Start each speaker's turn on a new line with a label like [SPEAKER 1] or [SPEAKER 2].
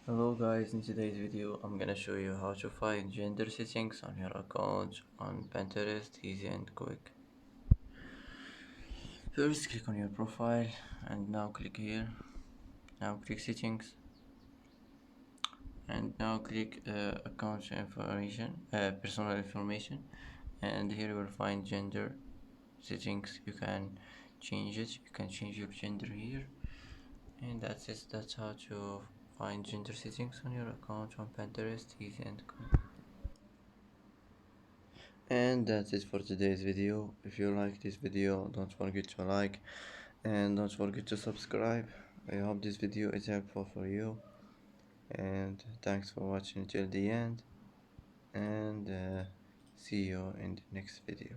[SPEAKER 1] Hello guys, in today's video I'm gonna show you how to find gender settings on your account on Pinterest, easy and quick. First click on your profile and now click here. Now click settings and now click account information, personal information, and here you will find gender settings. You can change it, you can change your gender here, and that's it. That's how to find gender settings on your account on Pinterest, easy and quick. And that's it for today's video. If you like this video, don't forget to like and don't forget to subscribe. I hope this video is helpful for you, and thanks for watching till the end, and see you in the next video.